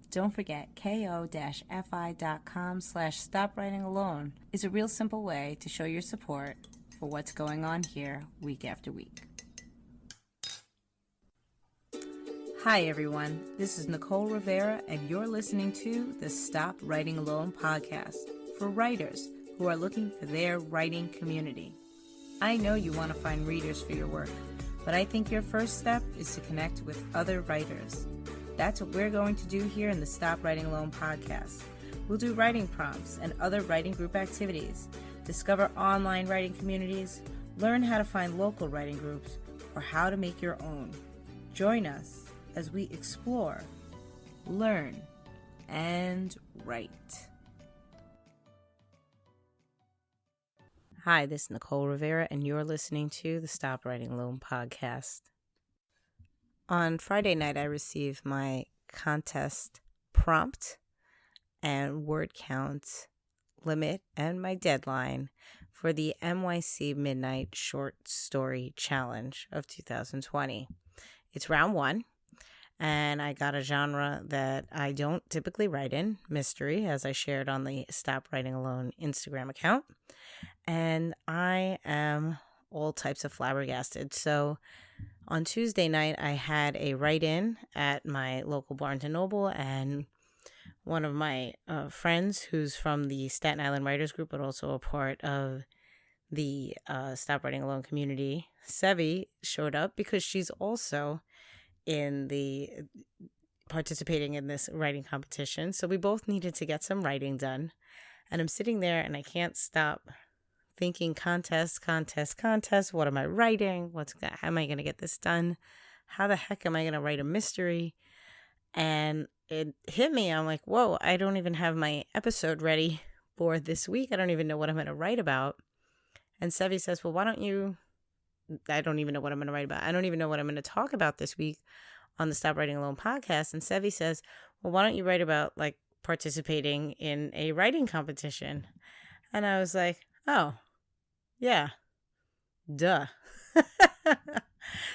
Don't forget, ko-fi.com/stopwritingalone is a real simple way to show your support for what's going on here week after week. Hi everyone, this is Nicole Rivera and you're listening to the Stop Writing Alone podcast for writers who are looking for their writing community. I know you want to find readers for your work, but I think your first step is to connect with other writers. That's what we're going to do here in the Stop Writing Alone podcast. We'll do writing prompts and other writing group activities, discover online writing communities, learn how to find local writing groups, or how to make your own. Join us as we explore, learn, and write. Hi, this is Nicole Rivera, and you're listening to the Stop Writing Alone podcast. On Friday night, I received my contest prompt and word count limit and my deadline for the NYC Midnight Short Story Challenge of 2020. It's round one, and I got a genre that I don't typically write in, mystery, as I shared on the Stop Writing Alone Instagram account. And I am all types of flabbergasted. So on Tuesday night, I had a write-in at my local Barnes & Noble, and one of my friends who's from the Staten Island Writers Group, but also a part of the Stop Writing Alone community, Sevi, showed up because she's also participating in this writing competition. So we both needed to get some writing done. And I'm sitting there and I can't stop thinking contest. What am I writing? How am I going to get this done? How the heck am I going to write a mystery? And it hit me. I'm like, whoa, I don't even have my episode ready for this week. I don't even know what I'm going to write about. And Sevi says, well, I don't even know what I'm going to write about. I don't even know what I'm going to talk about this week on the Stop Writing Alone podcast. And Sevi says, well, why don't you write about participating in a writing competition? And I was like, oh, yeah, duh.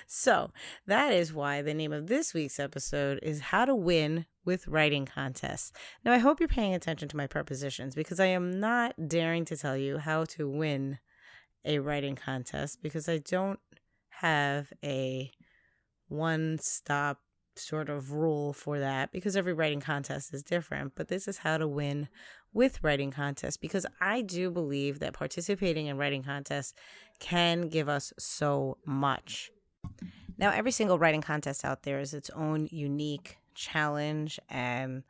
So that is why the name of this week's episode is How to Win with Writing Contests. Now, I hope you're paying attention to my prepositions because I am not daring to tell you how to win a writing contest because I don't have a one-stop sort of rule for that because every writing contest is different. But this is how to win with writing contests because I do believe that participating in writing contests can give us so much. Now, every single writing contest out there is its own unique challenge and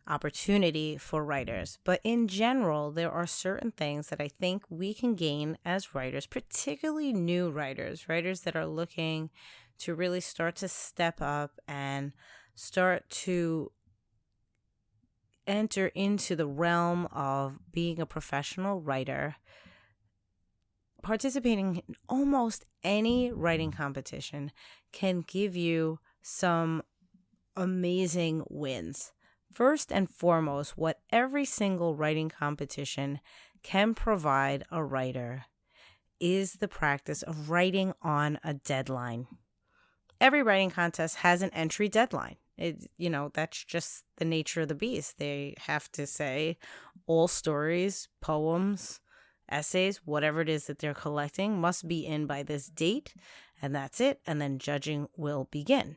opportunity for writers. But in general, there are certain things that I think we can gain as writers, particularly new writers that are looking to really start to step up and start to enter into the realm of being a professional writer. Participating in almost any writing competition can give you some amazing wins. First and foremost, what every single writing competition can provide a writer is the practice of writing on a deadline. Every writing contest has an entry deadline. That's just the nature of the beast. They have to say all stories, poems, essays, whatever it is that they're collecting must be in by this date, and that's it, and then judging will begin.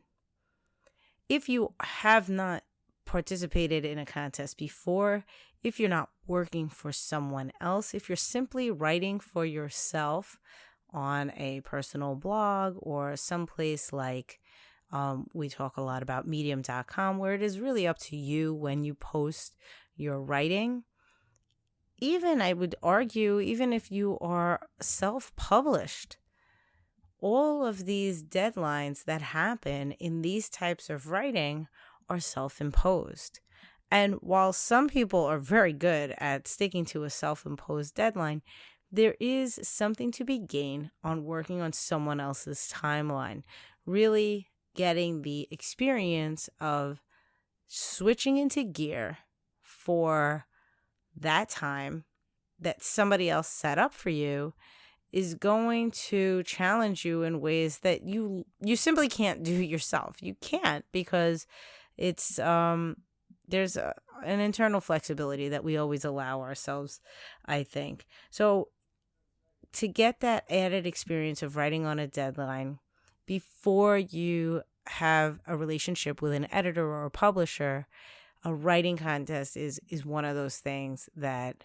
If you have not participated in a contest before, if you're not working for someone else, if you're simply writing for yourself on a personal blog or someplace like we talk a lot about medium.com, where it is really up to you when you post your writing. Even, I would argue, even if you are self-published, all of these deadlines that happen in these types of writing are self-imposed. And while some people are very good at sticking to a self-imposed deadline, there is something to be gained on working on someone else's timeline, really getting the experience of switching into gear for that time that somebody else set up for you is going to challenge you in ways that you simply can't do yourself. You can't, because it's there's an internal flexibility that we always allow ourselves, I think. So to get that added experience of writing on a deadline before you have a relationship with an editor or a publisher, a writing contest is one of those things that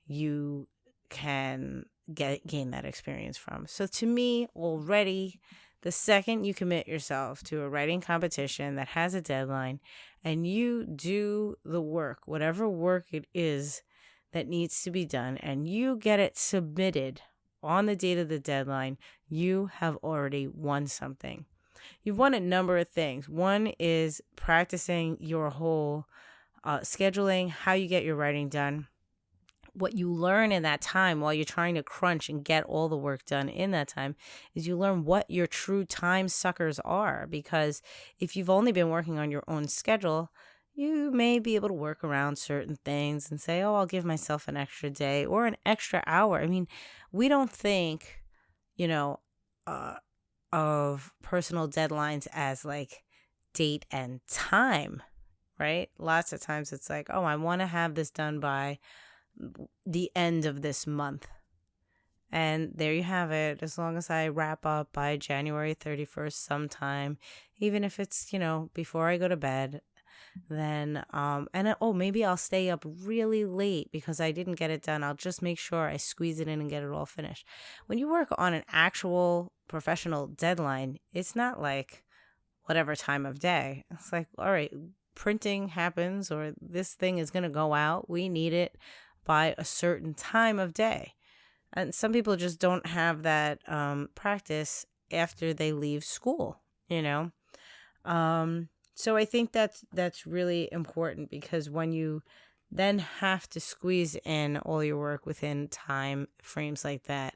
you can gain that experience from. So to me, already, the second you commit yourself to a writing competition that has a deadline and you do the work, whatever work it is that needs to be done, and you get it submitted on the date of the deadline, you have already won something. You've won a number of things. One is practicing your whole scheduling, how you get your writing done. What you learn in that time while you're trying to crunch and get all the work done in that time is you learn what your true time suckers are. Because if you've only been working on your own schedule, you may be able to work around certain things and say, oh, I'll give myself an extra day or an extra hour. I mean, we don't think, of personal deadlines as like date and time, right? Lots of times it's like, oh, I want to have this done by the end of this month. And there you have it. As long as I wrap up by January 31st sometime, even if it's, before I go to bed, then, maybe I'll stay up really late because I didn't get it done. I'll just make sure I squeeze it in and get it all finished. When you work on an actual professional deadline, it's not like whatever time of day. It's like, all right, printing happens or this thing is going to go out. We need it by a certain time of day. And some people just don't have that practice after they leave school, So I think that's really important, because when you then have to squeeze in all your work within time frames like that,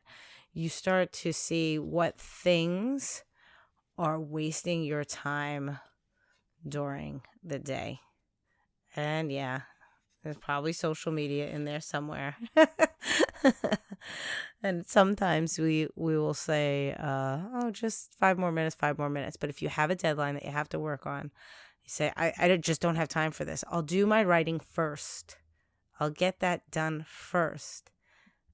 you start to see what things are wasting your time during the day. And yeah, there's probably social media in there somewhere. And sometimes we will say, just 5 more minutes. But if you have a deadline that you have to work on, you say, I just don't have time for this. I'll do my writing first. I'll get that done first.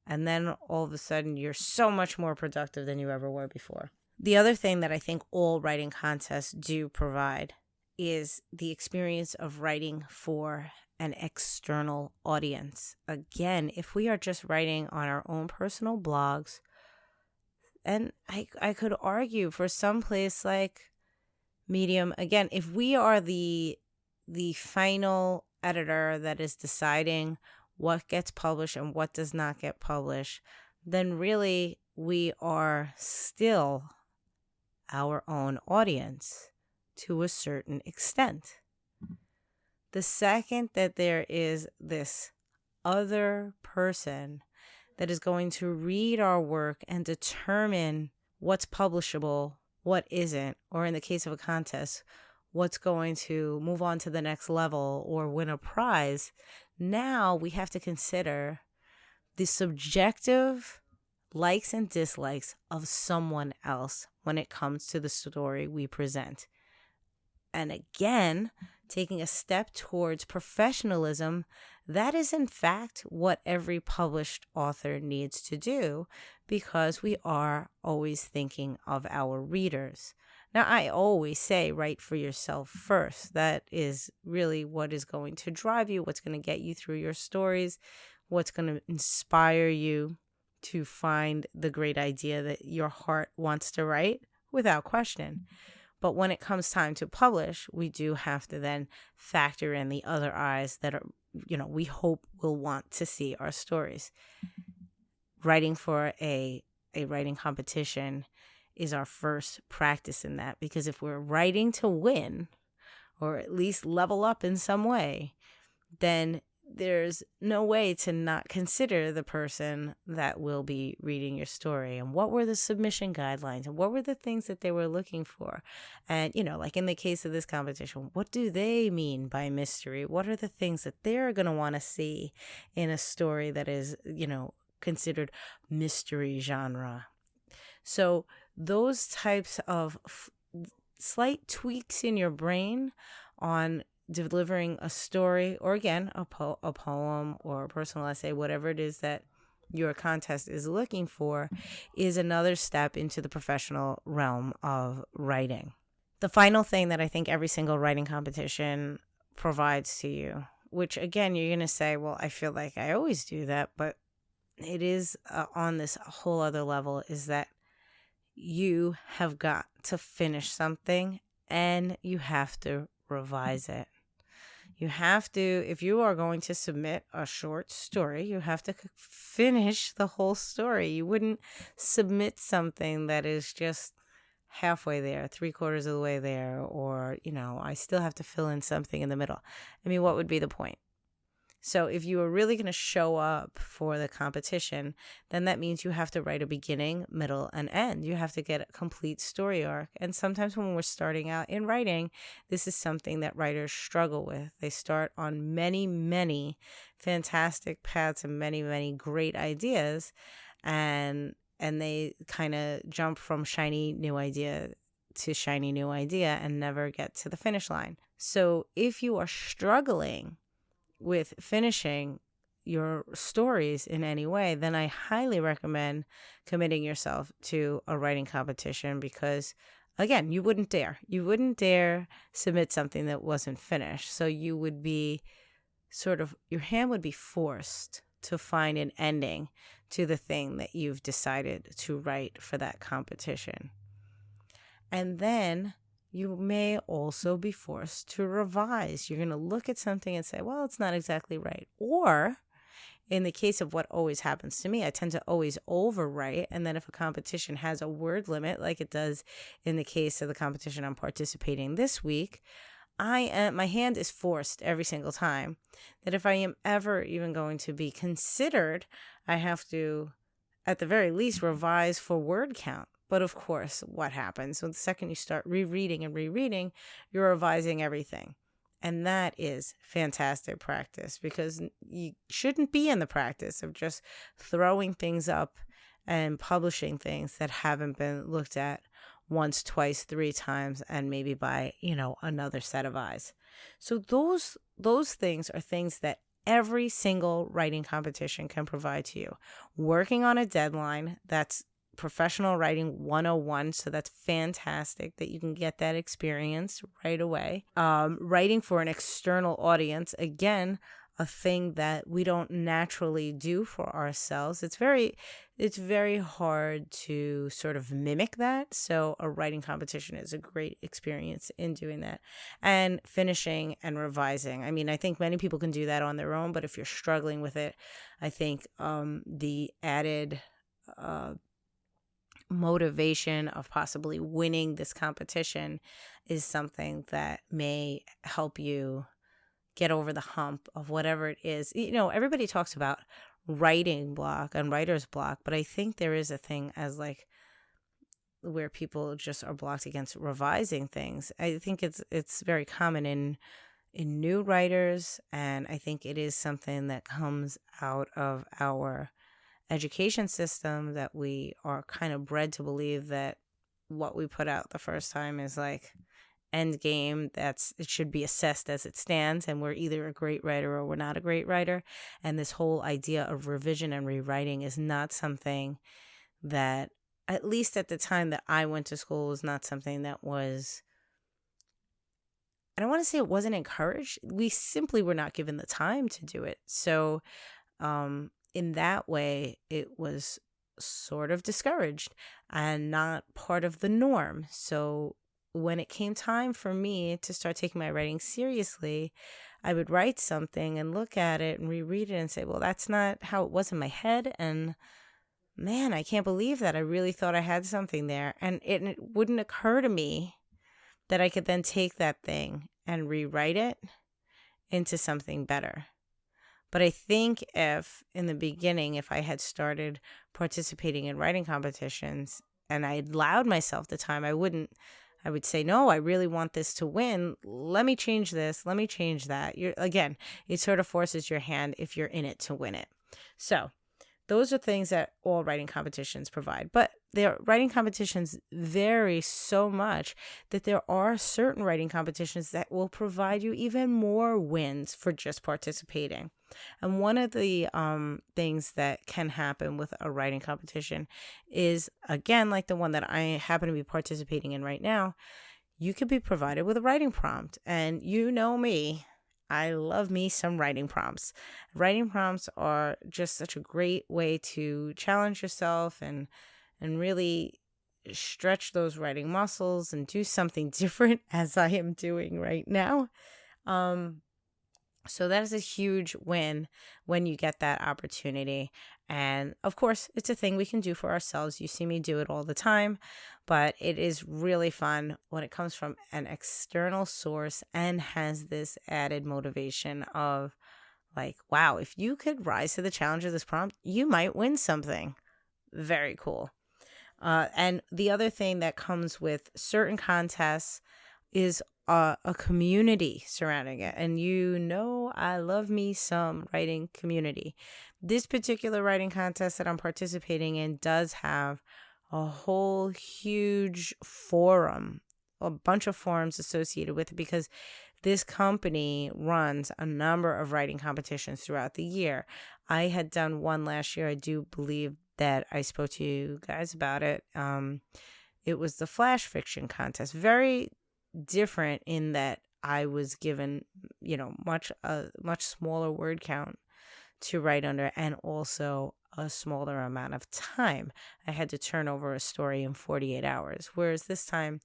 And then all of a sudden, you're so much more productive than you ever were before. The other thing that I think all writing contests do provide is the experience of writing for an external audience. Again, if we are just writing on our own personal blogs, and I could argue for some place like Medium, again, if we are the final editor that is deciding what gets published and what does not get published, then really we are still our own audience to a certain extent. The second that there is this other person that is going to read our work and determine what's publishable, what isn't, or in the case of a contest, what's going to move on to the next level or win a prize, now we have to consider the subjective likes and dislikes of someone else when it comes to the story we present. And again, taking a step towards professionalism, that is in fact what every published author needs to do, because we are always thinking of our readers. Now, I always say write for yourself first. That is really what is going to drive you, what's going to get you through your stories, what's going to inspire you to find the great idea that your heart wants to write, without question. But when it comes time to publish, we do have to then factor in the other eyes that are, we hope will want to see our stories. Writing for a writing competition is our first practice in that, because if we're writing to win, or at least level up in some way, then there's no way to not consider the person that will be reading your story. And what were the submission guidelines, and what were the things that they were looking for? And, like in the case of this competition, what do they mean by mystery? What are the things that they're going to want to see in a story that is, considered mystery genre? So those types of slight tweaks in your brain on delivering a story, or again, a poem or a personal essay, whatever it is that your contest is looking for, is another step into the professional realm of writing. The final thing that I think every single writing competition provides to you, which again, you're going to say, well, I feel like I always do that, but it is on this whole other level, is that you have got to finish something and you have to revise it. You have to, if you are going to submit a short story, you have to finish the whole story. You wouldn't submit something that is just halfway there, 3/4 of the way there, or, I still have to fill in something in the middle. I mean, what would be the point? So if you are really going to show up for the competition, then that means you have to write a beginning, middle, and end. You have to get a complete story arc. And sometimes when we're starting out in writing, this is something that writers struggle with. They start on many, many fantastic paths and many, many great ideas, and they kind of jump from shiny new idea to shiny new idea and never get to the finish line. So if you are struggling with finishing your stories in any way, then I highly recommend committing yourself to a writing competition, because again, you wouldn't dare submit something that wasn't finished. So you would be your hand would be forced to find an ending to the thing that you've decided to write for that competition. And then you may also be forced to revise. You're going to look at something and say, well, it's not exactly right. Or in the case of what always happens to me, I tend to always overwrite. And then if a competition has a word limit, like it does in the case of the competition I'm participating this week, my hand is forced every single time that if I am ever even going to be considered, I have to, at the very least, revise for word count. But of course, what happens? So the second you start rereading, you're revising everything. And that is fantastic practice, because you shouldn't be in the practice of just throwing things up and publishing things that haven't been looked at once, twice, 3 times, and maybe by, another set of eyes. So those things are things that every single writing competition can provide to you. Working on a deadline, that's professional writing 101. So that's fantastic that you can get that experience right away. Writing for an external audience, again, a thing that we don't naturally do for ourselves. It's very hard to sort of mimic that. So a writing competition is a great experience in doing that. And finishing and revising. I mean, I think many people can do that on their own, but if you're struggling with it, I think the added motivation of possibly winning this competition is something that may help you get over the hump of whatever it is. Everybody talks about writing block and writer's block, but I think there is a thing as like where people just are blocked against revising things. I think it's very common in new writers, and I think it is something that comes out of our education system, that we are kind of bred to believe that what we put out the first time is like end game. It should be assessed as it stands, and we're either a great writer or we're not a great writer. And this whole idea of revision and rewriting is not something that, at least at the time that I went to school, was not something that was, I don't want to say it wasn't encouraged. We simply were not given the time to do it. So in that way, it was sort of discouraged and not part of the norm. So when it came time for me to start taking my writing seriously, I would write something and look at it and reread it and say, well, that's not how it was in my head. And man, I can't believe that. I really thought I had something there. And it wouldn't occur to me that I could then take that thing and rewrite it into something better. But I think if in the beginning, if I had started participating in writing competitions and I allowed myself the time, I would say, no, I really want this to win. Let me change this. Let me change that. It sort of forces your hand if you're in it to win it. So Those are things that all writing competitions provide. But their writing competitions vary so much that there are certain writing competitions that will provide you even more wins for just participating. And one of the things that can happen with a writing competition is, again, like the one that I happen to be participating in right now, you could be provided with a writing prompt. And you know me, I love me some writing prompts. Writing prompts are just such a great way to challenge yourself and really stretch those writing muscles and do something different, as I am doing right now. So that is a huge win when you get that opportunity. And of course, it's a thing we can do for ourselves. You see me do it all the time, but it is really fun when it comes from an external source and has this added motivation of like, wow, if you could rise to the challenge of this prompt, you might win something. Very cool. And the other thing that comes with certain contests is a community surrounding it. And you know, I love me some writing community. This particular writing contest that I'm participating in does have a whole huge forum, a bunch of forums associated with it, because this company runs a number of writing competitions throughout the year. I had done one last year. I do believe that I spoke to you guys about it. It was the flash fiction contest. Very different in that I was given, much smaller word count to write under, and also a smaller amount of time. I had to turn over a story in 48 hours, whereas this time,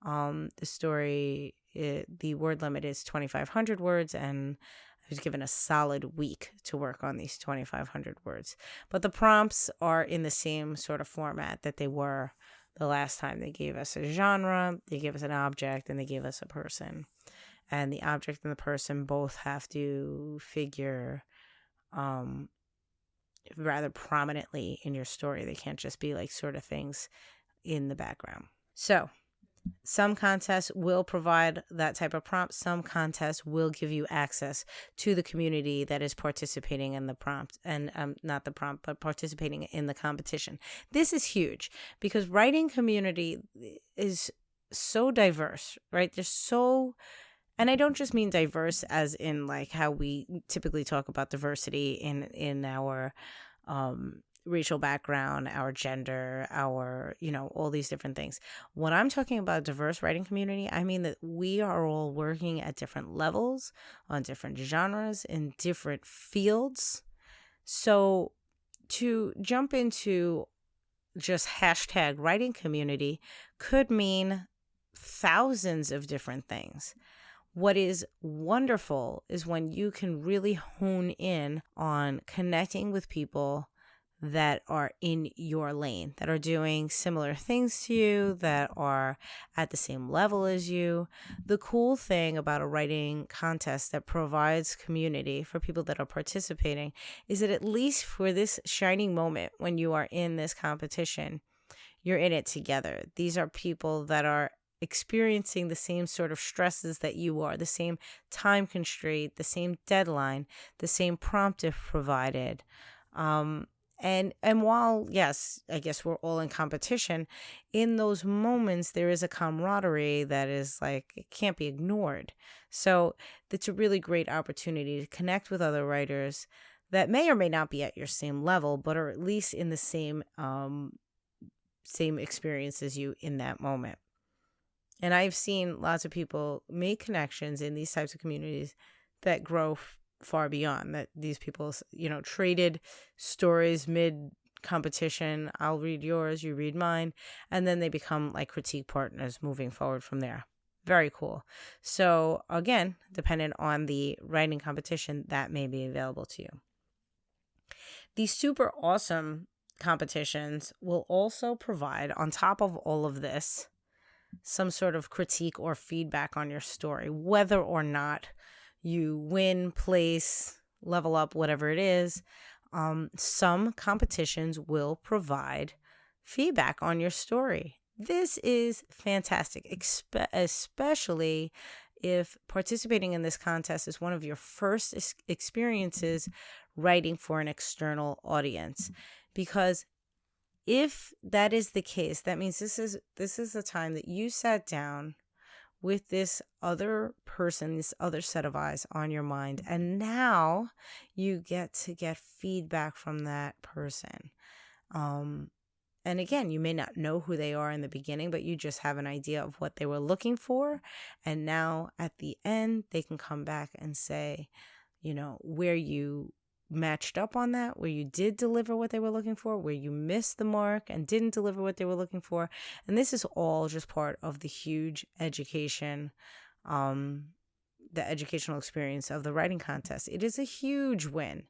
the story, the word limit is 2,500 words, and I was given a solid week to work on these 2,500 words. But the prompts are in the same sort of format that they were the last time. They gave us a genre, they gave us an object, and they gave us a person. And the object and the person both have to figure rather prominently in your story. They can't just be like sort of things in the background. So some contests will provide that type of prompt. Some contests will give you access to the community that is participating in the prompt, and not the prompt, but participating in the competition. This is huge because writing community is so diverse, right? There's so, and I don't just mean diverse as in like how we typically talk about diversity in our racial background, our gender, our, all these different things. When I'm talking about a diverse writing community, I mean that we are all working at different levels, on different genres, in different fields. So to jump into just hashtag writing community could mean thousands of different things. What is wonderful is when you can really hone in on connecting with people that are in your lane, that are doing similar things to you, that are at the same level as you. The cool thing about a writing contest that provides community for people that are participating is that at least for this shining moment when you are in this competition, you're in it together. These are people that are experiencing the same sort of stresses that you are, the same time constraint, the same deadline, the same prompt if provided. And while, yes, I guess we're all in competition, in those moments, there is a camaraderie that is like, it can't be ignored. So it's a really great opportunity to connect with other writers that may or may not be at your same level, but are at least in the same experience as you in that moment. And I've seen lots of people make connections in these types of communities that grow far beyond that. These people, traded stories mid competition. I'll read yours, you read mine, and then they become like critique partners moving forward from there. Very cool. So again, dependent on the writing competition, that may be available to you. These super awesome competitions will also provide, on top of all of this, some sort of critique or feedback on your story, whether or not you win, place, level up, whatever it is. Some competitions will provide feedback on your story. This is fantastic, especially if participating in this contest is one of your first experiences writing for an external audience. Because if that is the case, that means this is the time that you sat down with this other person, this other set of eyes on your mind, and now you get to get feedback from that person. And again, you may not know who they are in the beginning, but you just have an idea of what they were looking for. And now at the end, they can come back and say, where you matched up on that, where you did deliver what they were looking for, where you missed the mark and didn't deliver what they were looking for. And this is all just part of the huge education, the educational experience of the writing contest. It is a huge win.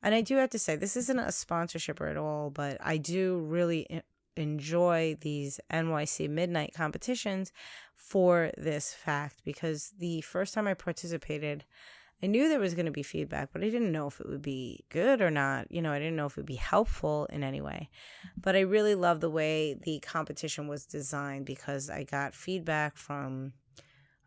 And I do have to say, this isn't a sponsorship at all, but I do really enjoy these NYC Midnight competitions for this fact, because the first time I participated, I knew there was going to be feedback, but I didn't know if it would be good or not. I didn't know if it would be helpful in any way. But I really love the way the competition was designed, because I got feedback from,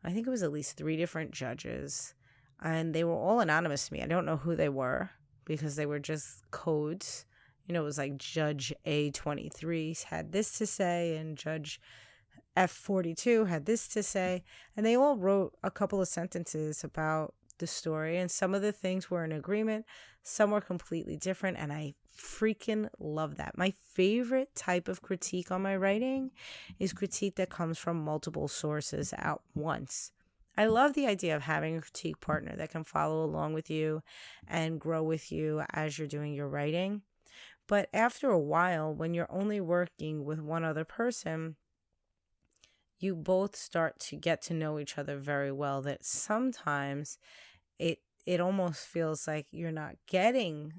I think it was at least 3 different judges, and they were all anonymous to me. I don't know who they were, because they were just codes. It was like Judge A23 had this to say, and Judge F42 had this to say. And they all wrote a couple of sentences about the story, and some of the things were in agreement, some were completely different, and I freaking love that. My favorite type of critique on my writing is critique that comes from multiple sources at once. I love the idea of having a critique partner that can follow along with you and grow with you as you're doing your writing. But after a while, when you're only working with one other person, you both start to get to know each other very well, that sometimes it almost feels like you're not getting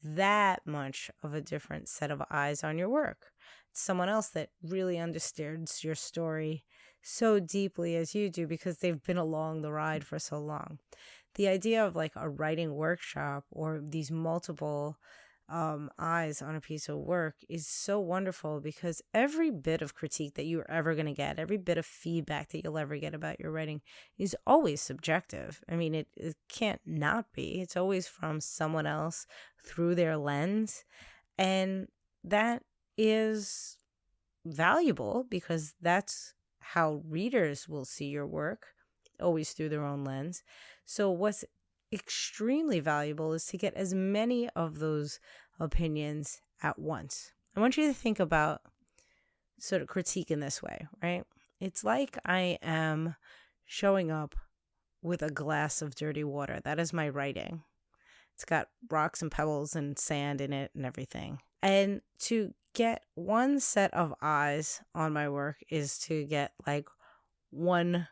that much of a different set of eyes on your work. It's someone else that really understands your story so deeply as you do, because they've been along the ride for so long. The idea of like a writing workshop or these multiple eyes on a piece of work is so wonderful, because every bit of critique that you're ever going to get, every bit of feedback that you'll ever get about your writing is always subjective. I mean, it can't not be. It's always from someone else through their lens. And that is valuable, because that's how readers will see your work, always through their own lens. So what's extremely valuable is to get as many of those opinions at once. I want you to think about sort of critique in this way, right? It's like I am showing up with a glass of dirty water. That is my writing. It's got rocks and pebbles and sand in it and everything. And to get one set of eyes on my work is to get like one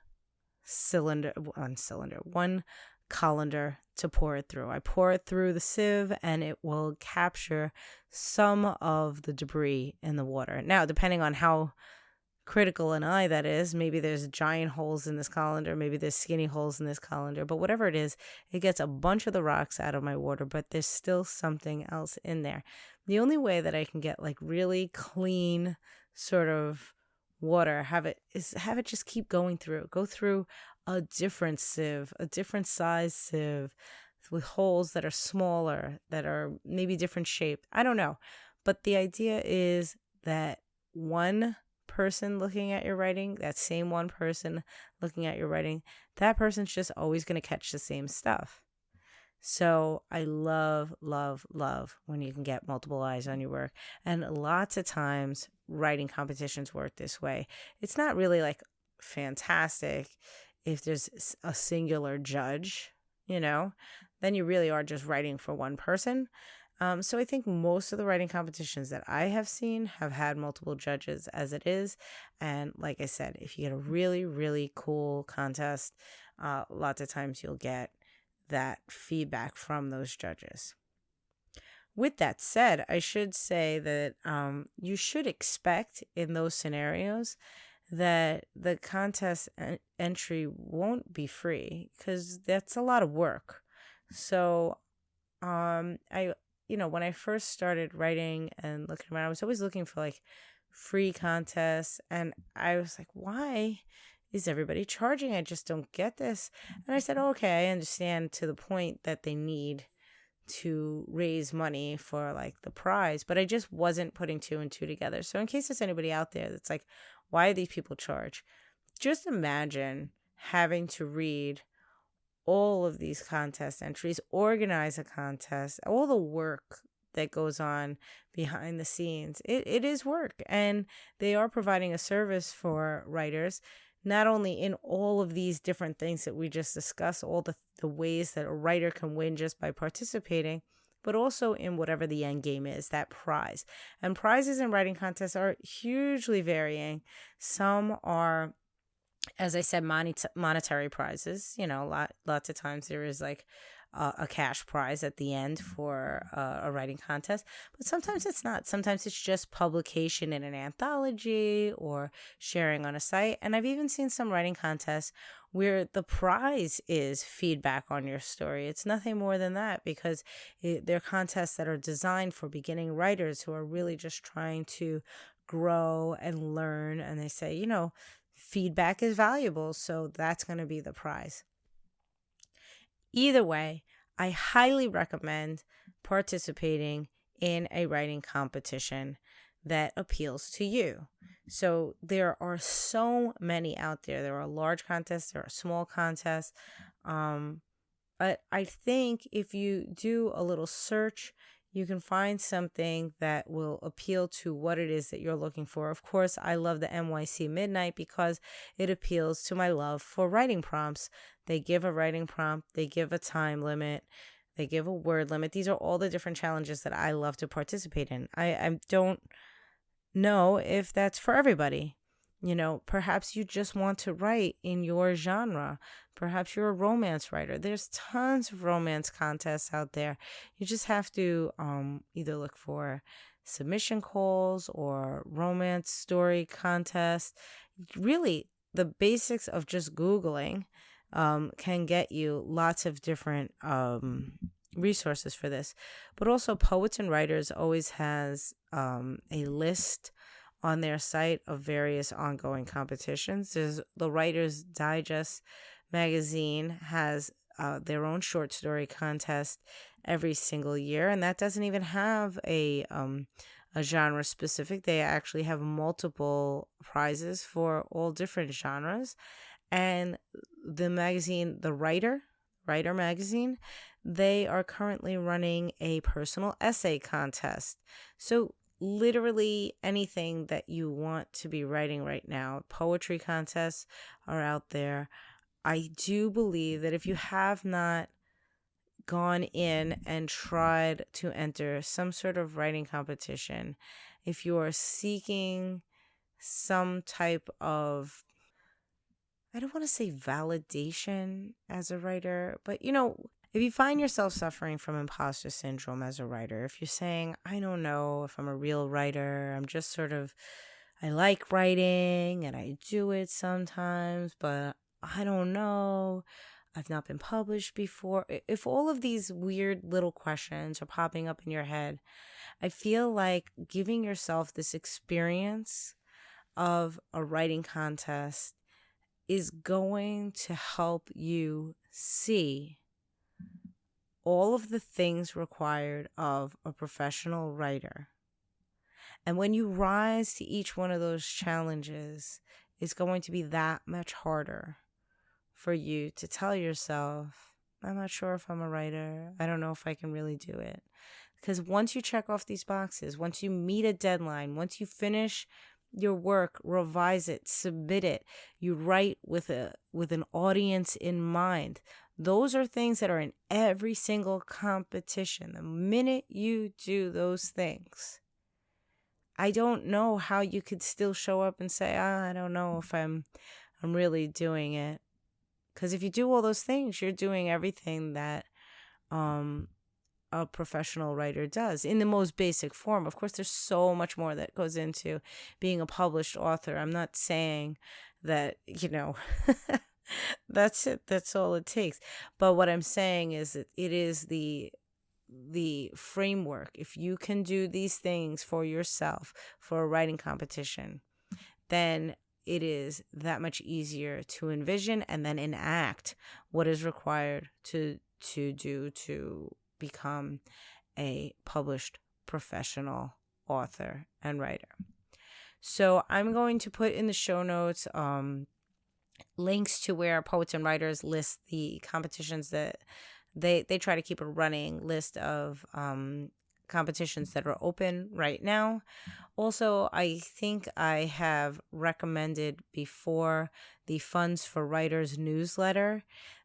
colander to pour it through. I pour it through the sieve, and it will capture some of the debris in the water. Now, depending on how critical an eye that is, maybe there's giant holes in this colander, maybe there's skinny holes in this colander, but whatever it is, it gets a bunch of the rocks out of my water, but there's still something else in there. The only way that I can get like really clean sort of water, have it just keep going through. Go through a different sieve, a different size sieve with holes that are smaller, that are maybe different shaped. I don't know. But the idea is that one person looking at your writing, that same one person looking at your writing, that person's just always going to catch the same stuff. So I love, love, love when you can get multiple eyes on your work. And lots of times writing competitions work this way. It's not really like fantastic if there's a singular judge, then you really are just writing for one person. So I think most of the writing competitions that I have seen have had multiple judges as it is. And like I said, if you get a really, really cool contest, lots of times you'll get that feedback from those judges. With that said, I should say that you should expect in those scenarios that the contest entry won't be free, because that's a lot of work. So when I first started writing and looking around, I was always looking for like free contests, and I was like, why is everybody charging? I just don't get this. And I said, okay, I understand to the point that they need to raise money for like the prize, but I just wasn't putting two and two together. So in case there's anybody out there that's like, why do these people charge? Just imagine having to read all of these contest entries, organize a contest, all the work that goes on behind the scenes. It is work, and they are providing a service for writers, not only in all of these different things that we just discussed, all the ways that a writer can win just by participating, but also in whatever the end game is, that prize. And prizes in writing contests are hugely varying. Some are, as I said, monetary prizes. Lots of times there is like a cash prize at the end for a writing contest, but sometimes it's not. Sometimes it's just publication in an anthology or sharing on a site. And I've even seen some writing contests where the prize is feedback on your story. It's nothing more than that, because they're contests that are designed for beginning writers who are really just trying to grow and learn. And they say, feedback is valuable, so that's going to be the prize. Either way, I highly recommend participating in a writing competition that appeals to you. So there are so many out there. There are large contests, there are small contests. But I think if you do a little search, you can find something that will appeal to what it is that you're looking for. Of course, I love the NYC Midnight because it appeals to my love for writing prompts. They give a writing prompt, they give a time limit, they give a word limit. These are all the different challenges that I love to participate in. I don't know if that's for everybody. Perhaps you just want to write in your genre. Perhaps you're a romance writer. There's tons of romance contests out there. You just have to either look for submission calls or romance story contests. Really, the basics of just Googling can get you lots of different resources for this. But also, Poets and Writers always has a list on their site of various ongoing competitions. There's the Writer's Digest magazine has their own short story contest every single year, and that doesn't even have a genre specific. They actually have multiple prizes for all different genres. And the magazine, the Writer magazine, they are currently running a personal essay contest. So literally anything that you want to be writing right now. Poetry contests are out there. I do believe that if you have not gone in and tried to enter some sort of writing competition, if you are seeking some type of, I don't want to say validation as a writer, but if you find yourself suffering from imposter syndrome as a writer, if you're saying, I don't know if I'm a real writer, I'm just sort of, I like writing and I do it sometimes, but I don't know, I've not been published before. If all of these weird little questions are popping up in your head, I feel like giving yourself this experience of a writing contest is going to help you see all of the things required of a professional writer. And when you rise to each one of those challenges, it's going to be that much harder for you to tell yourself, I'm not sure if I'm a writer. I don't know if I can really do it. Because once you check off these boxes, once you meet a deadline, once you finish your work, revise it, submit it, you write with an audience in mind. Those are things that are in every single competition. The minute you do those things, I don't know how you could still show up and say, I don't know if I'm really doing it. Because if you do all those things, you're doing everything that a professional writer does in the most basic form. Of course, there's so much more that goes into being a published author. I'm not saying that, that's it. That's all it takes. But what I'm saying is that it is the framework. If you can do these things for yourself for a writing competition, then it is that much easier to envision and then enact what is required to do to become a published professional author and writer. So I'm going to put in the show notes links to where poets and writers list the competitions that they try to keep a running list of competitions that are open right now. Also, I think I have recommended before the Funds for Writers newsletter.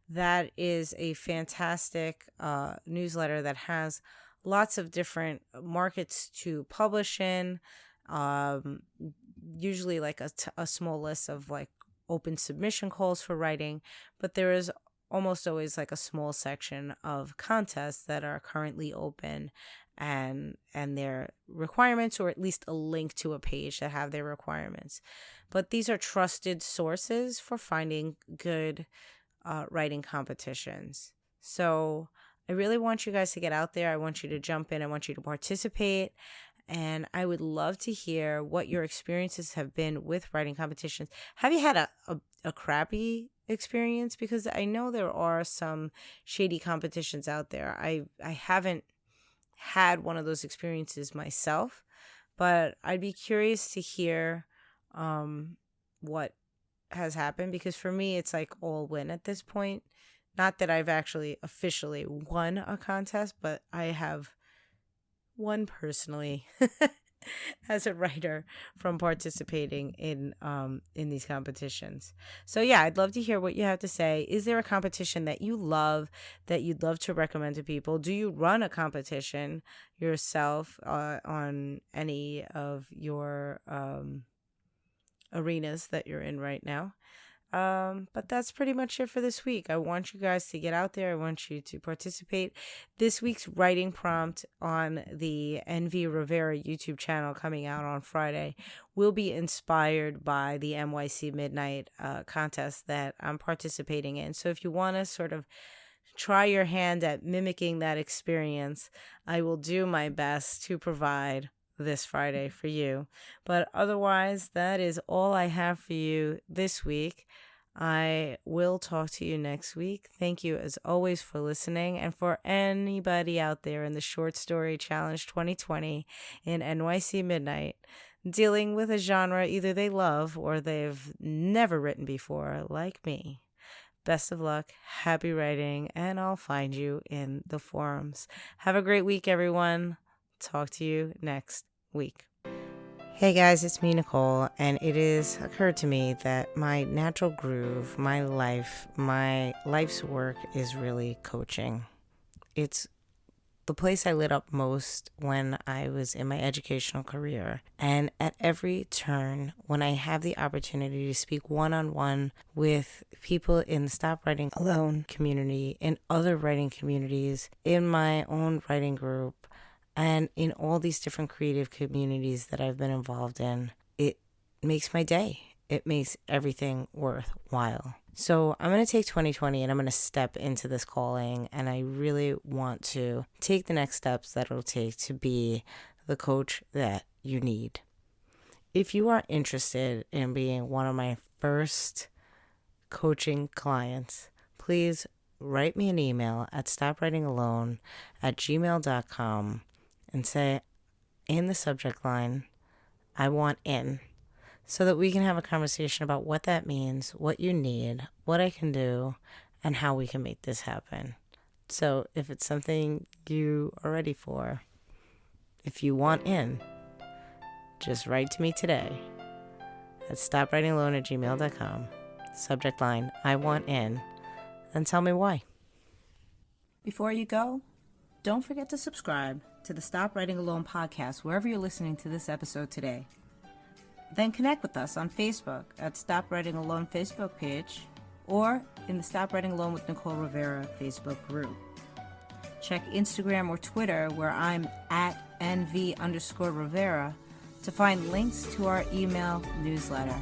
That is a fantastic newsletter that has lots of different markets to publish in, usually like a small list of like open submission calls for writing, but there is almost always like a small section of contests that are currently open and their requirements, or at least a link to a page that have their requirements. But these are trusted sources for finding good writing competitions. So I really want you guys to get out there. I want you to jump in. I want you to participate. And I would love to hear what your experiences have been with writing competitions. Have you had a crappy experience? Because I know there are some shady competitions out there. I haven't had one of those experiences myself, but I'd be curious to hear what has happened, because for me, it's like all win at this point. Not that I've actually officially won a contest, but I have won personally as a writer from participating in these competitions. So yeah, I'd love to hear what you have to say. Is there a competition that you love that you'd love to recommend to people? Do you run a competition yourself on any of your arenas that you're in right now? But that's pretty much it for this week. I want you guys to get out there. I want you to participate. This week's writing prompt on the NV Rivera YouTube channel coming out on Friday will be inspired by the NYC Midnight contest that I'm participating in. So if you want to sort of try your hand at mimicking that experience, I will do my best to provide this Friday for you. But otherwise, that is all I have for you this week. I will talk to you next week. Thank you as always for listening. And for anybody out there in the Short Story Challenge 2020 in NYC Midnight, dealing with a genre either they love or they've never written before, like me, best of luck, happy writing, and I'll find you in the forums. Have a great week, everyone. Talk to you next week. Hey guys, it's me, Nicole, and it has occurred to me that my natural groove, my life's work is really coaching. It's the place I lit up most when I was in my educational career. And at every turn, when I have the opportunity to speak one-on-one with people in the Stop Writing Alone community, in other writing communities, in my own writing group, and in all these different creative communities that I've been involved in, it makes my day. It makes everything worthwhile. So I'm going to take 2020 and I'm going to step into this calling, and I really want to take the next steps that it'll take to be the coach that you need. If you are interested in being one of my first coaching clients, please write me an email at stopwritingalone@gmail.com and say in the subject line, I want in, so that we can have a conversation about what that means, what you need, what I can do, and how we can make this happen. So if it's something you are ready for, if you want in, just write to me today at stopwritingalone@gmail.com, subject line, I want in, and tell me why. Before you go, don't forget to subscribe to the Stop Writing Alone podcast wherever you're listening to this episode today. Then connect with us on Facebook at Stop Writing Alone Facebook page, or in the Stop Writing Alone with Nicole Rivera Facebook group. Check Instagram or Twitter, where I'm at NV_Rivera, to find links to our email newsletter.